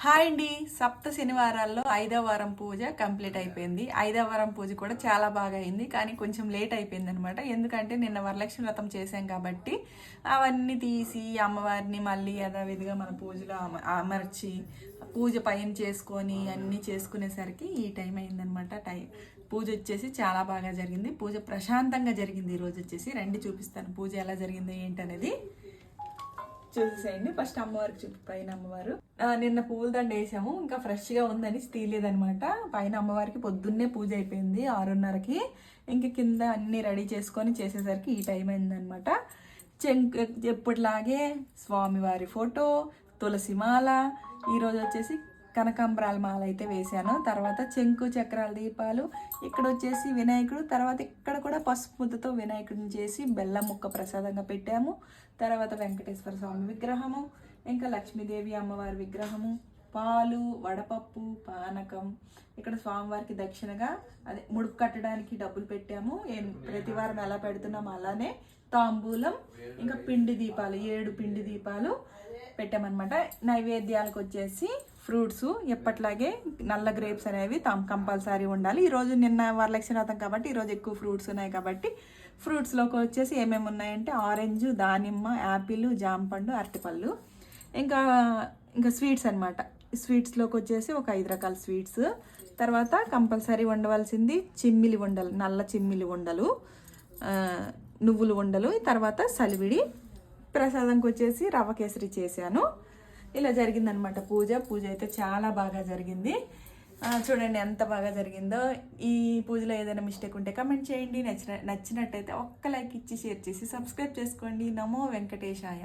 Hi అండి. సప్త శనివారాల్లో 5వ వారం పూజ కంప్లీట్ అయిపోయింది. 5వ వారం పూజ కూడా చాలా బాగా అయింది, కానీ కొంచెం లేట్ అయిపోయింది అనమాట. ఎందుకంటే నిన్న వరలక్ష్మి వ్రతం చేసాం కాబట్టి అవన్నీ తీసి అమ్మవారిని మళ్ళీ యథావిధిగా మన పూజలో అమర్చి పూజ పైన చేసుకొని అన్నీ చేసుకునేసరికి ఈ టైం అయిందనమాట. పూజ వచ్చేసి చాలా బాగా జరిగింది. పూజ ప్రశాంతంగా జరిగింది. ఈరోజు వచ్చేసి రండి చూపిస్తాను పూజ ఎలా జరిగింది ఏంటనేది. చూసేసేయండి. ఫస్ట్ అమ్మవారికి చూపి పైన అమ్మవారు నిన్న పూలదండ వేసాము, ఇంకా ఫ్రెష్గా ఉందని తీయలేదనమాట. పైన అమ్మవారికి పొద్దున్నే పూజ అయిపోయింది 6:30కి. ఇంక కింద అన్ని రెడీ చేసుకొని చేసేసరికి ఈ టైం అయిందనమాట. ఎప్పటిలాగే స్వామివారి ఫోటో, తులసి మాల, ఈరోజు వచ్చేసి కనకాంబరాల మాల అయితే వేశాను. తర్వాత చెంకు చక్రాల దీపాలు, ఇక్కడ వచ్చేసి వినాయకుడు, తర్వాత ఇక్కడ కూడా పసుపు ముద్దతో వినాయకుడిని చేసి బెల్లం ముక్క ప్రసాదంగా పెట్టాము. తర్వాత వెంకటేశ్వర స్వామి విగ్రహము, ఇంకా లక్ష్మీదేవి అమ్మవారి విగ్రహము, పాలు, వడపప్పు, పానకం, ఇక్కడ స్వామివారికి దక్షిణగా అదే ముడుపు కట్టడానికి డబ్బులు పెట్టాము. ప్రతి వారం ఎలా పెడుతున్నాము అలానే తాంబూలం, ఇంకా పిండి దీపాలు 7 పిండి దీపాలు పెట్టామన్నమాట. నైవేద్యాలకు వచ్చేసి ఫ్రూట్స్, ఎప్పట్లాగే నల్ల గ్రేప్స్ అనేవి కంపల్సరీ ఉండాలి. ఈరోజు నిన్న వరలక్ష్మి వ్రతం కాబట్టి ఈరోజు ఎక్కువ ఫ్రూట్స్ ఉన్నాయి కాబట్టి ఫ్రూట్స్లోకి వచ్చేసి ఏమేమి ఉన్నాయంటే ఆరెంజ్, దానిమ్మ, యాపిల్, జాంపండు, అరటిపళ్ళు, ఇంకా స్వీట్స్ అనమాట. స్వీట్స్లోకి వచ్చేసి ఒక 5 రకాల స్వీట్స్. తర్వాత కంపల్సరీ ఉండవలసింది చిమ్మిలి ఉండలు, నల్ల చిమ్మిలి ఉండలు, నువ్వులు ఉండలు, తర్వాత సలివిడి. ప్రసాదంకి వచ్చేసి రవ్వ కేసరి చేశాను. ఇలా జరిగిందనమాట పూజ అయితే చాలా బాగా జరిగింది. చూడండి ఎంత బాగా జరిగిందో. ఈ పూజలో ఏదైనా మిస్టేక్ ఉంటే కమెంట్ చేయండి. నచ్చినట్టయితే ఒక్క లైక్ ఇచ్చి షేర్ చేసి సబ్స్క్రైబ్ చేసుకోండి. నమో వెంకటేశాయ.